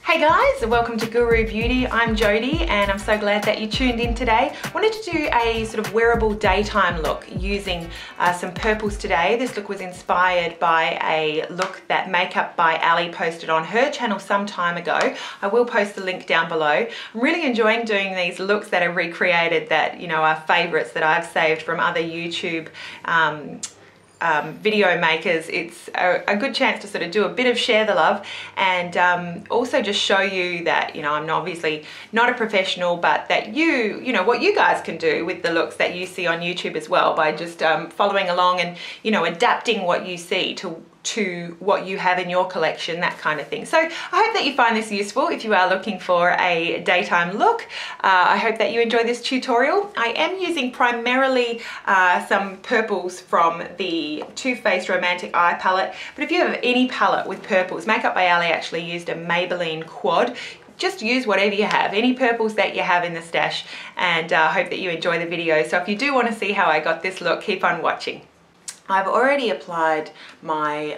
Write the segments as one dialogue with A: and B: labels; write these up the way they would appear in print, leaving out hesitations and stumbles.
A: Hey guys, welcome to Guru Beauty. I'm Jodie and I'm so glad that you tuned in today. I wanted to do a sort of wearable daytime look using some purples today. This look was inspired by a look that Makeup by Ali posted on her channel some time ago. I will post the link down below. I'm really enjoying doing these looks that are recreated that, you know, are favorites that I've saved from other YouTube video makers. It's a good chance to sort of do a bit of share the love and also just show you that, you know, I'm obviously not a professional, but that you know, what you guys can do with the looks that you see on YouTube as well by just following along and, you know, adapting what you see to what you have in your collection, that kind of thing. So I hope that you find this useful if you are looking for a daytime look. I hope that you enjoy this tutorial. I am using primarily some purples from the Too Faced Romantic Eye palette, but if you have any palette with purples, Makeup by Ali actually used a Maybelline quad. Just use whatever you have, any purples that you have in the stash, and I hope that you enjoy the video. So if you do want to see how I got this look, keep on watching. I've already applied my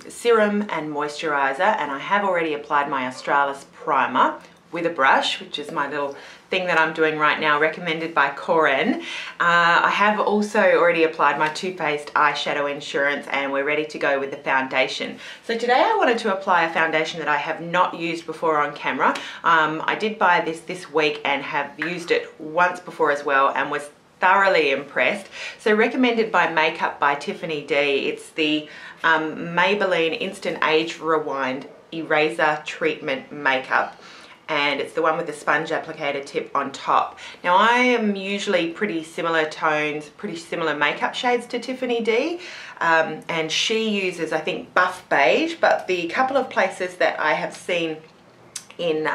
A: serum and moisturizer, and I have already applied my Australis primer with a brush, which is my little thing that I'm doing right now, recommended by Corinne. I have also already applied my Too Faced Eyeshadow Insurance, and we're ready to go with the foundation. So today I wanted to apply a foundation that I have not used before on camera. I did buy this week and have used it once before as well and was thoroughly impressed. So recommended by Makeup by Tiffany D. It's the Maybelline Instant Age Rewind Eraser Treatment Makeup, and it's the one with the sponge applicator tip on top. Now I am usually pretty similar tones, pretty similar makeup shades to Tiffany D, and she uses, I think, buff beige, but the couple of places that I have seen in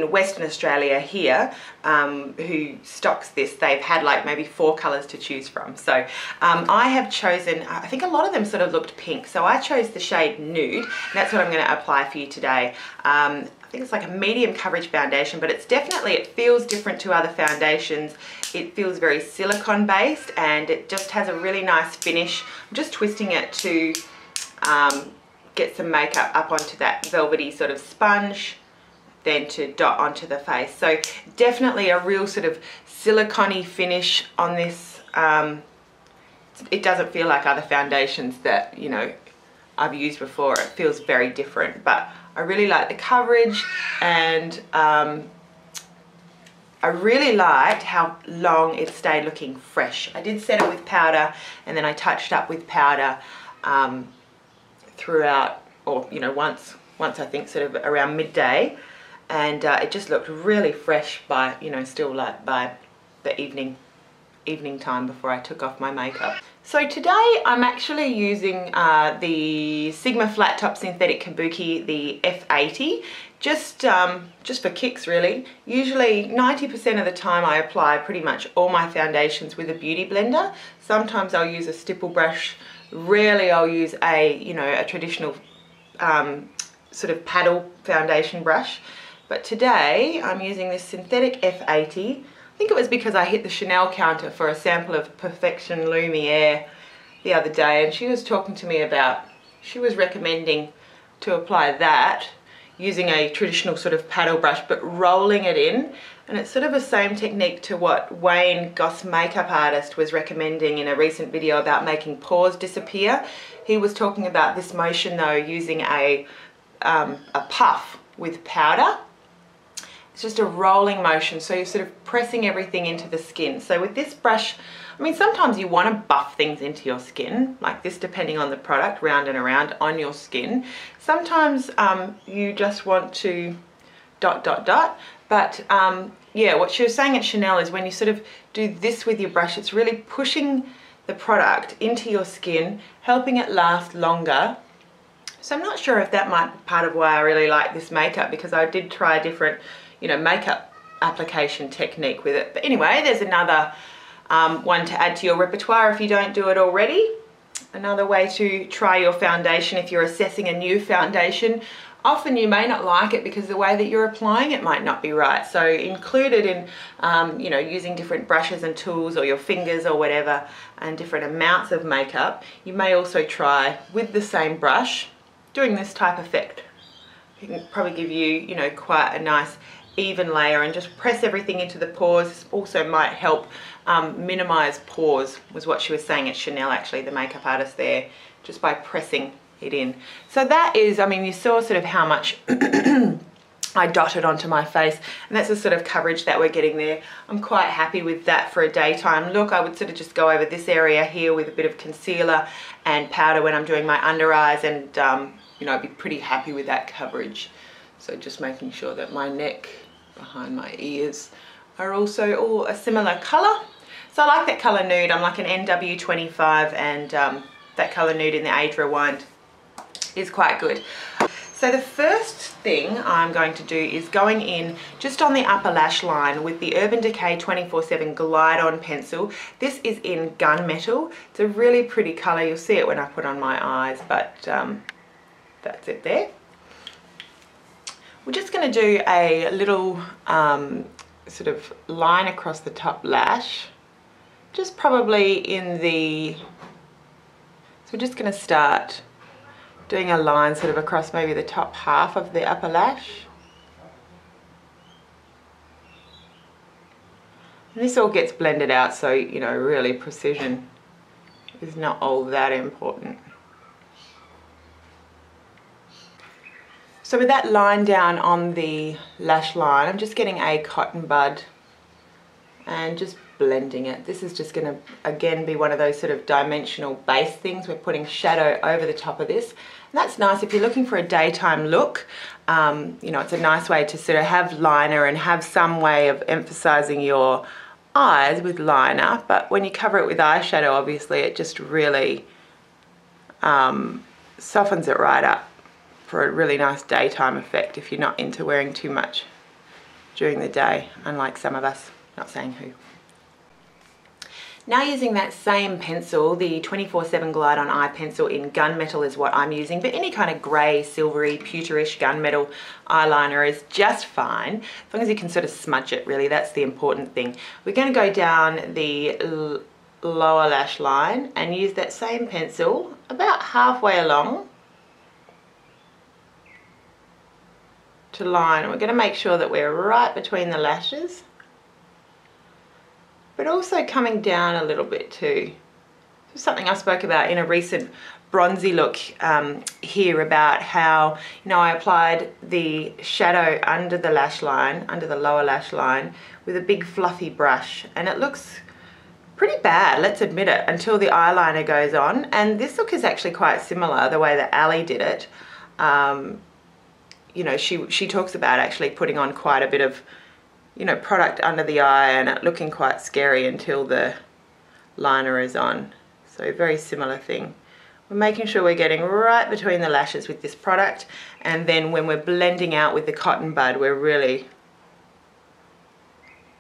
A: Western Australia here, who stocks this, they've had like maybe 4 colours to choose from. So I have chosen, I think a lot of them sort of looked pink, so I chose the shade Nude, and that's what I'm going to apply for you today. I think it's like a medium coverage foundation, but it's definitely, it feels different to other foundations. It feels very silicone based, and it just has a really nice finish. I'm just twisting it to get some makeup up onto that velvety sort of sponge, then to dot onto the face. So definitely a real sort of silicone-y finish on this. It doesn't feel like other foundations that, you know, I've used before. It feels very different, but I really like the coverage, and I really liked how long it stayed looking fresh. I did set it with powder, and then I touched up with powder throughout, or, you know, once I think sort of around midday. And it just looked really fresh by, you know, still like by the evening time before I took off my makeup. So today I'm actually using the Sigma Flat Top Synthetic Kabuki, the F80, just for kicks really. Usually 90% of the time I apply pretty much all my foundations with a beauty blender. Sometimes I'll use a stipple brush. Rarely I'll use a traditional sort of paddle foundation brush. But today I'm using this synthetic F80. I think it was because I hit the Chanel counter for a sample of Perfection Lumiere the other day, and she was talking to me about, she was recommending to apply that using a traditional sort of paddle brush but rolling it in, and it's sort of the same technique to what Wayne Goss, makeup artist, was recommending in a recent video about making pores disappear. He was talking about this motion though using a puff with powder. It's just a rolling motion, so you're sort of pressing everything into the skin. So with this brush, I mean, sometimes you want to buff things into your skin, like this, depending on the product, round and around on your skin. Sometimes you just want to dot, dot, dot. But yeah, what she was saying at Chanel is when you sort of do this with your brush, it's really pushing the product into your skin, helping it last longer. So I'm not sure if that might be part of why I really like this makeup, because I did try a different, you know, makeup application technique with it. But anyway, there's another one to add to your repertoire if you don't do it already. Another way to try your foundation if you're assessing a new foundation. Often you may not like it because the way that you're applying it might not be right. So included in, you know, using different brushes and tools, or your fingers or whatever, and different amounts of makeup, you may also try with the same brush doing this type of effect. It can probably give you, you know, quite a nice even layer, and just press everything into the pores. This also might help minimize pores, was what she was saying at Chanel, actually, the makeup artist there, just by pressing it in. So that is, I mean, you saw sort of how much I dotted onto my face, and that's the sort of coverage that we're getting there. I'm quite happy with that for a daytime look. I would sort of just go over this area here with a bit of concealer and powder when I'm doing my under eyes, and you know, I'd be pretty happy with that coverage. So just making sure that my neck, behind my ears, are also all a similar color. So I like that color Nude. I'm like an NW25, and that color Nude in the Age Rewind is quite good. So the first thing I'm going to do is going in just on the upper lash line with the Urban Decay 24/7 Glide On Pencil. This is in Gunmetal. It's a really pretty color. You'll see it when I put on my eyes, but that's it there. We're just going to do a little sort of line across the top lash, just probably in the, so we're just going to start doing a line sort of across maybe the top half of the upper lash. And this all gets blended out, so, you know, really precision is not all that important. So with that line down on the lash line, I'm just getting a cotton bud and just blending it. This is just going to again be one of those sort of dimensional base things. We're putting shadow over the top of this, and that's nice if you're looking for a daytime look. You know, it's a nice way to sort of have liner and have some way of emphasizing your eyes with liner, but when you cover it with eyeshadow, obviously it just really softens it right up for a really nice daytime effect if you're not into wearing too much during the day, unlike some of us, not saying who. Now using that same pencil, the 24/7 Glide On Eye Pencil in Gunmetal is what I'm using, but any kind of grey, silvery, pewterish gunmetal eyeliner is just fine, as long as you can sort of smudge it, really, that's the important thing. We're going to go down the lower lash line and use that same pencil about halfway along to line. We're going to make sure that we're right between the lashes, but also coming down a little bit too. This is something I spoke about in a recent bronzy look here, about how, you know, I applied the shadow under the lash line, under the lower lash line, with a big fluffy brush, and it looks pretty bad, let's admit it, until the eyeliner goes on. And this look is actually quite similar, the way that Ali did it. You know, she talks about actually putting on quite a bit of, you know, product under the eye and it looking quite scary until the liner is on. So very similar thing. We're making sure we're getting right between the lashes with this product, and then when we're blending out with the cotton bud, we're really,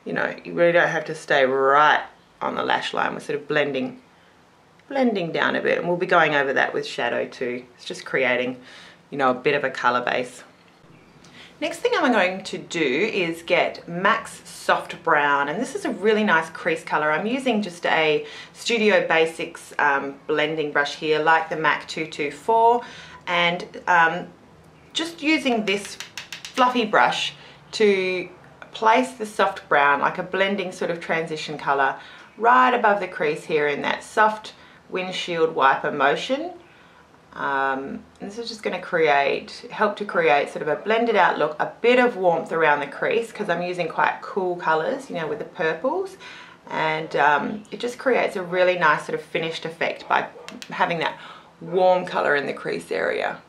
A: you know, you really don't have to stay right on the lash line. We're sort of blending down a bit, and we'll be going over that with shadow too. It's just creating, you know, a bit of a color base. Next thing I'm going to do is get MAC's Soft Brown, and this is a really nice crease color. I'm using just a Studio Basics blending brush here, like the MAC 224, and just using this fluffy brush to place the soft brown, like a blending sort of transition color, right above the crease here in that soft windshield wiper motion. This is just going to help to create sort of a blended out look, a bit of warmth around the crease, because I'm using quite cool colors, you know, with the purples, and it just creates a really nice sort of finished effect by having that warm color in the crease area.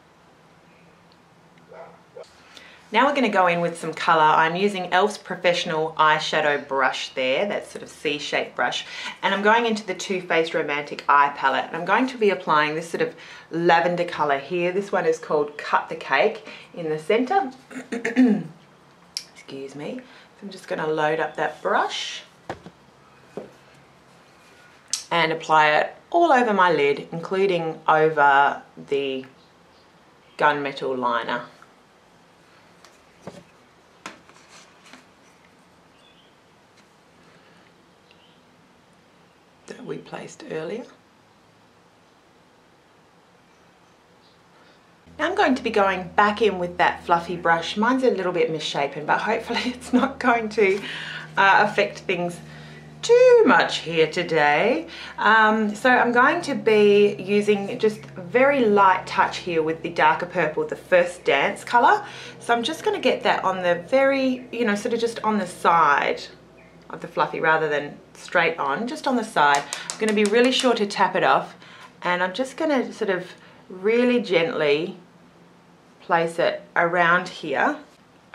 A: Now we're going to go in with some colour. I'm using e.l.f.'s Professional Eyeshadow Brush there, that sort of C-shaped brush, and I'm going into the Too Faced Romantic Eye Palette, and I'm going to be applying this sort of lavender colour here. This one is called Cut the Cake in the centre. Excuse me. So I'm just going to load up that brush and apply it all over my lid, including over the Gunmetal liner. That we placed earlier. Now I'm going to be going back in with that fluffy brush. Mine's a little bit misshapen, but hopefully it's not going to affect things too much here today. So I'm going to be using just a very light touch here with the darker purple, the first dance color. So I'm just going to get that on the very, you know, sort of just on the side of the fluffy rather than straight on, just on the side. I'm going to be really sure to tap it off, and I'm just going to sort of really gently place it around here,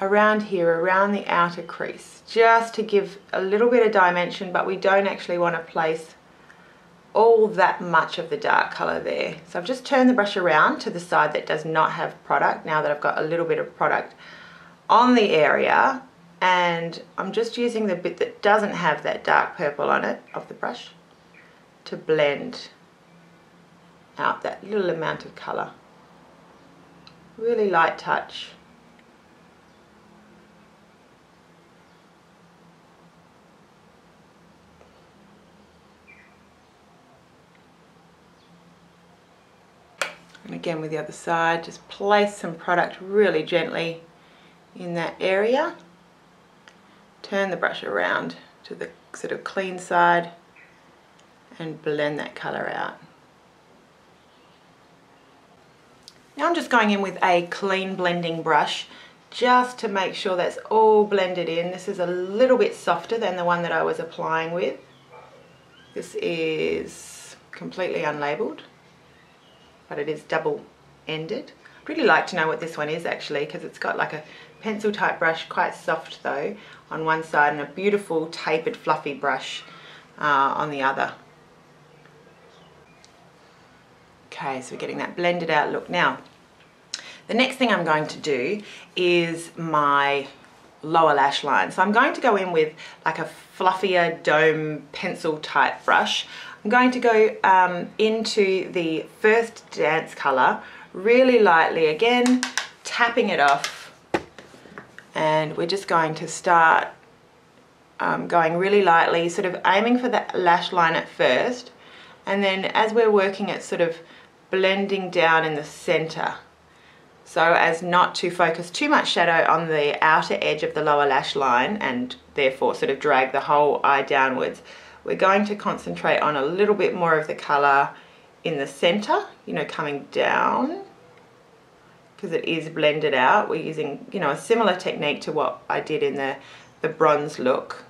A: around the outer crease, just to give a little bit of dimension, but we don't actually want to place all that much of the dark color there. So I've just turned the brush around to the side that does not have product, now that I've got a little bit of product on the area, and I'm just using the bit that doesn't have that dark purple on it of the brush to blend out that little amount of color. Really light touch. And again with the other side, just place some product really gently in that area. Turn the brush around to the sort of clean side and blend that colour out. Now I'm just going in with a clean blending brush just to make sure that's all blended in. This is a little bit softer than the one that I was applying with. This is completely unlabelled, but it is double-ended. I'd really like to know what this one is actually, because it's got like a pencil type brush, quite soft though, on one side, and a beautiful tapered fluffy brush on the other. Okay, so we're getting that blended out look. Now, the next thing I'm going to do is my lower lash line. So I'm going to go in with like a fluffier dome pencil type brush. I'm going to go into the first dance color really lightly, again tapping it off, and we're just going to start going really lightly, sort of aiming for that lash line at first, and then as we're working it sort of blending down in the center so as not to focus too much shadow on the outer edge of the lower lash line and therefore sort of drag the whole eye downwards. We're going to concentrate on a little bit more of the color in the center, you know, coming down, because it is blended out. We're using, you know, a similar technique to what I did in the bronze look.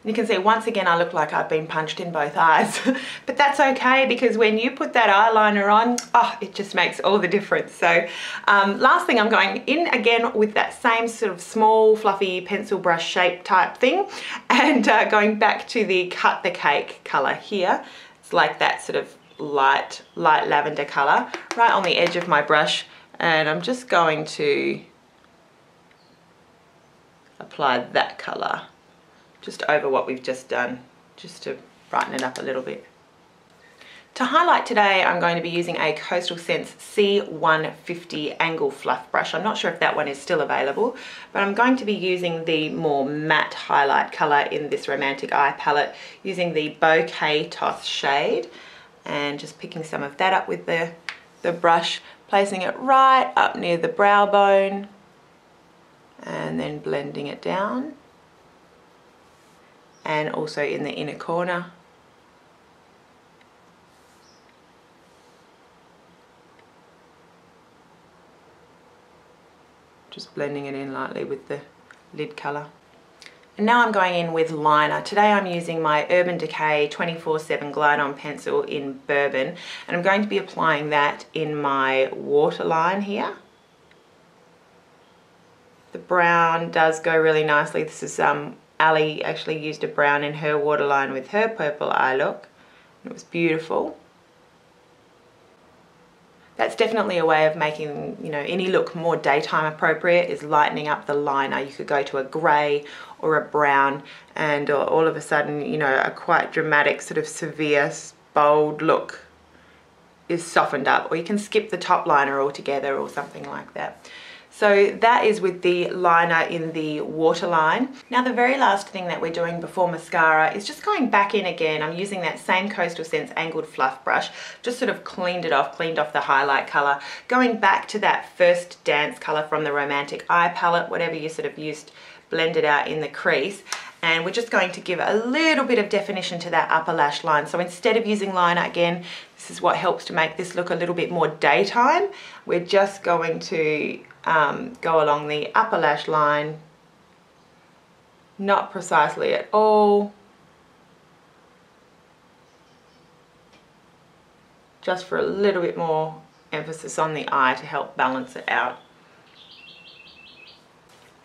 A: You can see once again I look like I've been punched in both eyes, but that's okay, because when you put that eyeliner on, oh, it just makes all the difference. So last thing, I'm going in again with that same sort of small fluffy pencil brush shape type thing, and going back to the cut the cake color here. It's like that sort of light lavender color right on the edge of my brush, and I'm just going to apply that color just over what we've just done, just to brighten it up a little bit. To highlight today, I'm going to be using a Coastal Scents C150 Angle Fluff Brush. I'm not sure if that one is still available, but I'm going to be using the more matte highlight color in this Romantic Eye palette, using the Bouquet Toss shade, and just picking some of that up with the brush, placing it right up near the brow bone, and then blending it down. And also in the inner corner. Just blending it in lightly with the lid colour. And now I'm going in with liner. Today I'm using my Urban Decay 24/7 Glide On Pencil in Bourbon, and I'm going to be applying that in my waterline here. The brown does go really nicely. This is Ali actually used a brown in her waterline with her purple eye look. It was beautiful. That's definitely a way of making, you know, any look more daytime appropriate, is lightening up the liner. You could go to a grey or a brown, and all of a sudden, you know, a quite dramatic sort of severe bold look is softened up, or you can skip the top liner altogether or something like that. So that is with the liner in the waterline. Now the very last thing that we're doing before mascara is just going back in again. I'm using that same Coastal Scents Angled Fluff brush, just sort of cleaned off the highlight color, going back to that first dance color from the Romantic Eye palette, whatever you sort of used, blended out in the crease. And we're just going to give a little bit of definition to that upper lash line. So instead of using liner again, this is what helps to make this look a little bit more daytime. We're just going to go along the upper lash line, not precisely at all, just for a little bit more emphasis on the eye to help balance it out.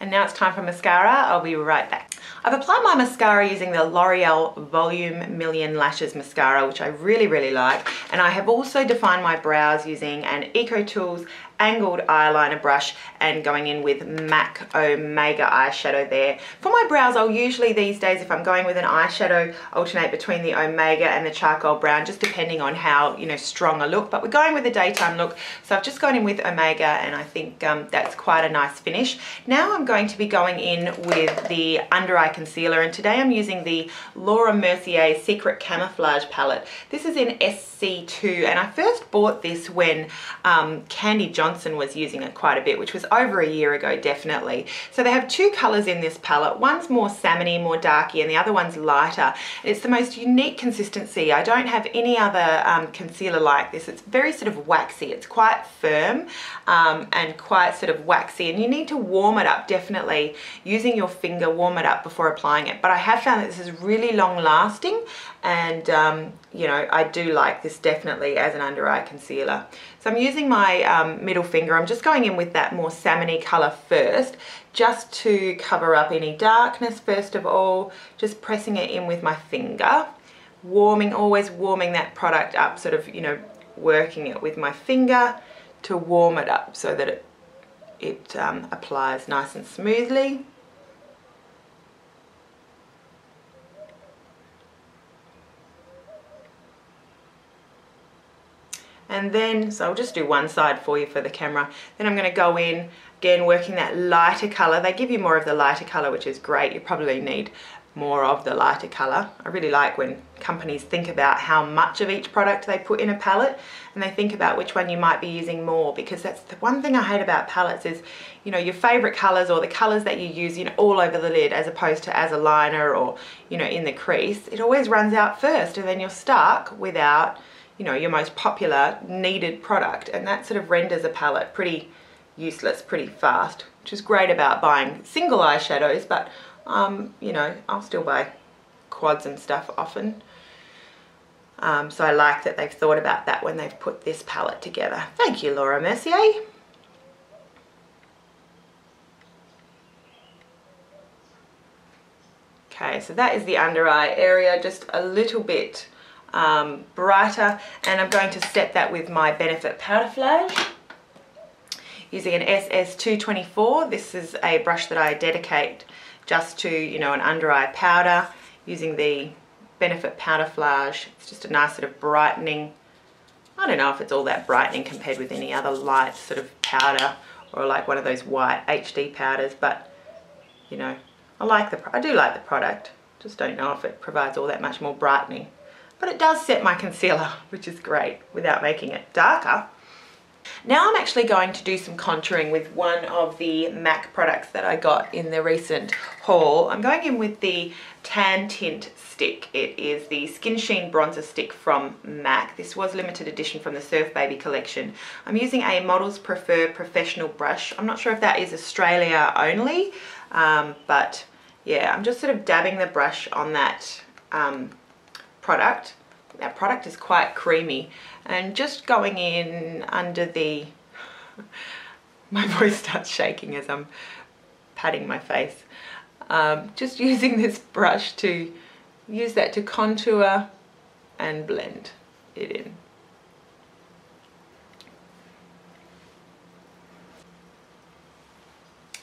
A: And now it's time for mascara. I'll be right back. I've applied my mascara using the L'Oreal Volume Million Lashes Mascara, which I really, really like. And I have also defined my brows using an EcoTools angled eyeliner brush and going in with MAC Omega eyeshadow there. For my brows, I'll usually these days, if I'm going with an eyeshadow, alternate between the Omega and the charcoal brown, just depending on how, you know, strong I look. But we're going with a daytime look, so I've just gone in with Omega, and I think that's quite a nice finish. Now I'm going to be going in with the under eye concealer, and today I'm using the Laura Mercier Secret Camouflage palette. This is in SC2, and I first bought this when Candy Johnson was using it quite a bit, which was over a year ago, definitely. So they have two colors in this palette. One's more salmony, more darky, and the other one's lighter. It's the most unique consistency. I don't have any other concealer like this. It's very sort of waxy. It's quite firm and quite sort of waxy, and you need to warm it up, definitely using your finger, warm it up before applying it. But I have found that this is really long lasting, and you know, I do like this definitely as an under eye concealer. So I'm using my middle finger. I'm just going in with that more salmony color first, just to cover up any darkness first of all, just pressing it in with my finger, warming, always warming that product up, sort of, you know, working it with my finger to warm it up so that it applies nice and smoothly. And then, so I'll just do one side for you for the camera. Then I'm going to go in, again, working that lighter color. They give you more of the lighter color, which is great. You probably need more of the lighter color. I really like when companies think about how much of each product they put in a palette, and they think about which one you might be using more, because that's the one thing I hate about palettes is, you know, your favorite colors or the colors that you use, you know, all over the lid as opposed to as a liner or, you know, in the crease. It always runs out first, and then you're stuck without, you know, your most popular needed product, and that sort of renders a palette pretty useless pretty fast, which is great about buying single eyeshadows, but you know, I'll still buy quads and stuff often. So I like that they've thought about that when they've put this palette together. Thank you, Laura Mercier. Okay, so that is the under eye area, just a little bit brighter, and I'm going to set that with my Benefit Powderflage using an SS224. This is a brush that I dedicate just to, you know, an under eye powder, using the Benefit Powderflage. It's just a nice sort of brightening. I don't know if it's all that brightening compared with any other light sort of powder or like one of those white HD powders, but you know, I do like the product. Just don't know if it provides all that much more brightening. But it does set my concealer, which is great, without making it darker. Now I'm actually going to do some contouring with one of the MAC products that I got in the recent haul. I'm going in with the Tan-tint stick. It is the Skinsheen bronzer stick from MAC. This was limited edition from the Surf Baby collection. I'm using a Models Prefer professional brush. I'm not sure if that is Australia only, but yeah, I'm just sort of dabbing the brush on that product. That product is quite creamy, and just going in under the, my voice starts shaking as I'm patting my face. Just using this brush to use that to contour and blend it in.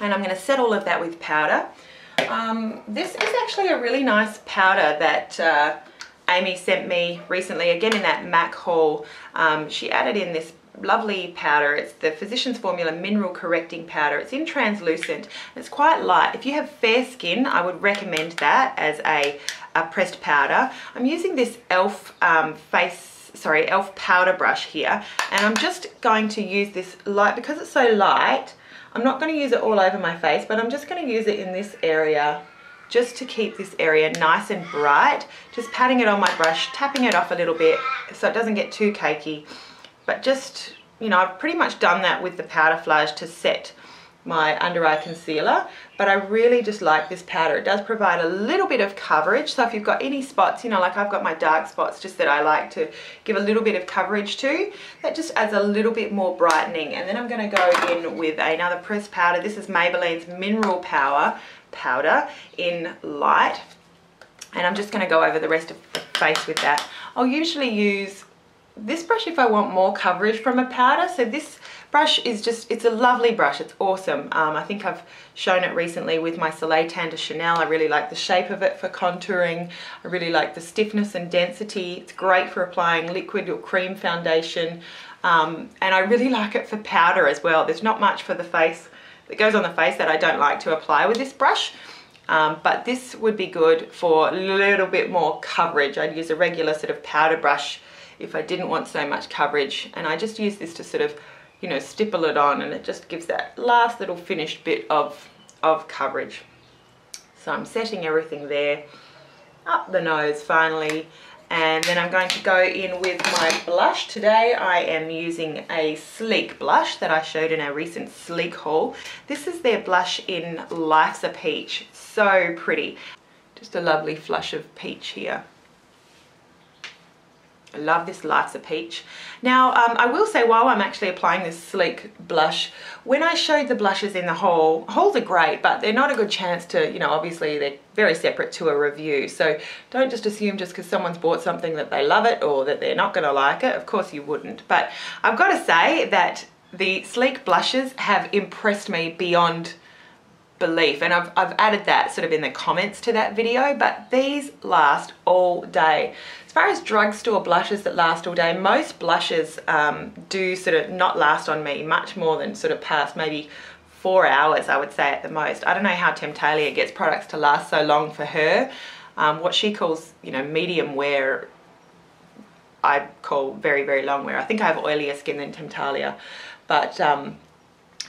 A: And I'm going to set all of that with powder. This is actually a really nice powder that Amy sent me recently, again in that MAC haul. She added in this lovely powder. It's the Physicians Formula Mineral Correcting Powder. It's in translucent. It's quite light. If you have fair skin, I would recommend that as a pressed powder. I'm using this e.l.f. e.l.f. powder brush here, and I'm just going to use this light, because it's so light, I'm not going to use it all over my face, but I'm just going to use it in this area, just to keep this area nice and bright. Just patting it on my brush, tapping it off a little bit so it doesn't get too cakey. But just, you know, I've pretty much done that with the Powderflage to set my under eye concealer, but I really just like this powder. It does provide a little bit of coverage, so if you've got any spots, you know, like I've got my dark spots just that I like to give a little bit of coverage to, that just adds a little bit more brightening. And then I'm going to go in with another pressed powder. This is Maybelline's Mineral Powder in light, and I'm just going to go over the rest of the face with that. I'll usually use this brush if I want more coverage from a powder. So this brush is just, it's a lovely brush. It's awesome. I think I've shown it recently with my Soleil Tan de Chanel. I really like the shape of it for contouring. I really like the stiffness and density. It's great for applying liquid or cream foundation. And I really like it for powder as well. There's not much for the face that goes on the face that I don't like to apply with this brush. But this would be good for a little bit more coverage. I'd use a regular sort of powder brush if I didn't want so much coverage, and I just use this to sort of, you know, stipple it on, and it just gives that last little finished bit of coverage. So I'm setting everything there, up the nose finally, and then I'm going to go in with my blush. Today I am using a Sleek blush that I showed in our recent Sleek haul. This is their blush in Life's a Peach. So pretty. Just a lovely flush of peach here. I love this Life's a Peach. Now, I will say, while I'm actually applying this Sleek blush, when I showed the blushes in the haul, hauls are great, but they're not a good chance to, you know, obviously they're very separate to a review. So don't just assume just because someone's bought something that they love it or that they're not going to like it. Of course you wouldn't. But I've got to say that the Sleek blushes have impressed me beyond belief, and I've added that sort of in the comments to that video, but these last all day. As far as drugstore blushes that last all day, most blushes do sort of not last on me much more than sort of past maybe 4 hours, I would say at the most. I don't know how Temptalia gets products to last so long for her. What she calls, you know, medium wear, I call very, very long wear. I think I have oilier skin than Temptalia, but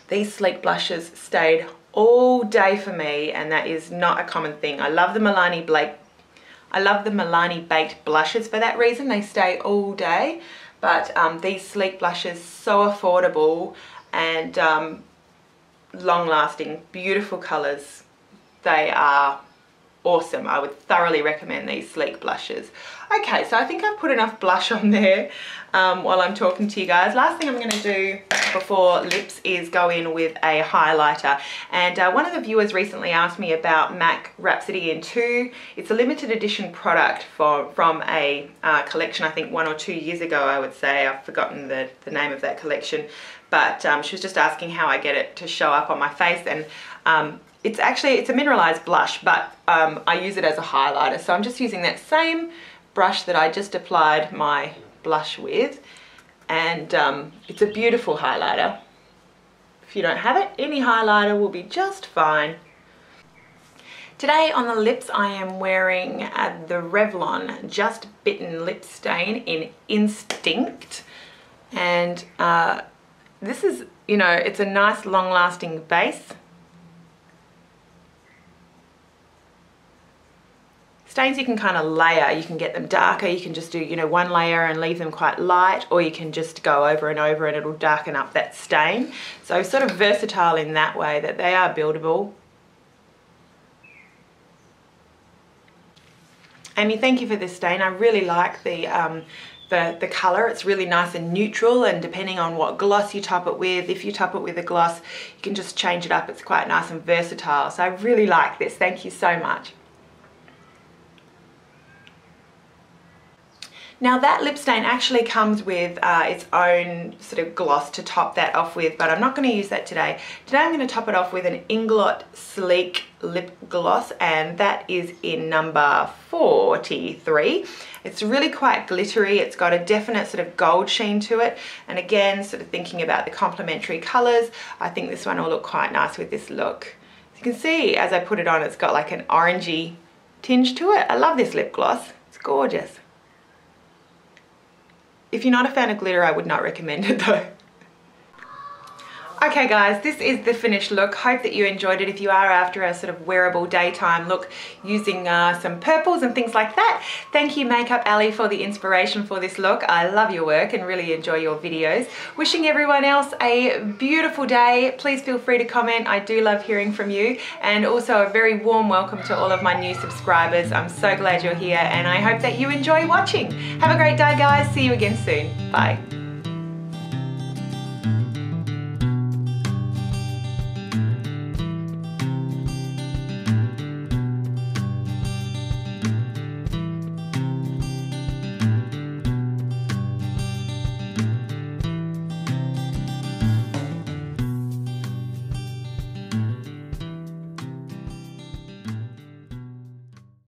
A: these Sleek blushes stayed all day for me, and that is not a common thing. I love the Milani baked blushes for that reason. They stay all day, but these Sleek blushes, so affordable and long lasting, beautiful colors. They are awesome. I would thoroughly recommend these Sleek blushes. Okay, so I think I've put enough blush on there while I'm talking to you guys. Last thing I'm going to do before lips is go in with a highlighter. And one of the viewers recently asked me about MAC Rhapsody in 2. It's a limited edition product from a collection, I think 1 or 2 years ago, I would say. I've forgotten the name of that collection. But she was just asking how I get it to show up on my face. And it's a mineralized blush, but I use it as a highlighter. So I'm just using that same brush that I just applied my blush with, and it's a beautiful highlighter. If you don't have it, any highlighter will be just fine. Today on the lips I am wearing the Revlon Just Bitten Lip Stain in Instinct, and this is, you know, it's a nice long-lasting base. Stains you can kind of layer. You can get them darker, you can just do, you know, one layer and leave them quite light, or you can just go over and over and it'll darken up that stain. So sort of versatile in that way, that they are buildable. Amy, thank you for this stain. I really like the colour. It's really nice and neutral, and depending on what gloss you top it with, if you top it with a gloss, you can just change it up. It's quite nice and versatile. So I really like this. Thank you so much. Now that lip stain actually comes with its own sort of gloss to top that off with, but I'm not going to use that today. Today I'm going to top it off with an Inglot Sleek lip gloss, and that is in number 43. It's really quite glittery. It's got a definite sort of gold sheen to it, and again, sort of thinking about the complementary colors, I think this one will look quite nice with this look. As you can see, as I put it on, it's got like an orangey tinge to it. I love this lip gloss. It's gorgeous. If you're not a fan of glitter, I would not recommend it though. Okay guys, this is the finished look. Hope that you enjoyed it. If you are after a sort of wearable daytime look using some purples and things like that, thank you Makeup Alley for the inspiration for this look. I love your work and really enjoy your videos. Wishing everyone else a beautiful day. Please feel free to comment. I do love hearing from you. And also a very warm welcome to all of my new subscribers. I'm so glad you're here and I hope that you enjoy watching. Have a great day guys. See you again soon. Bye.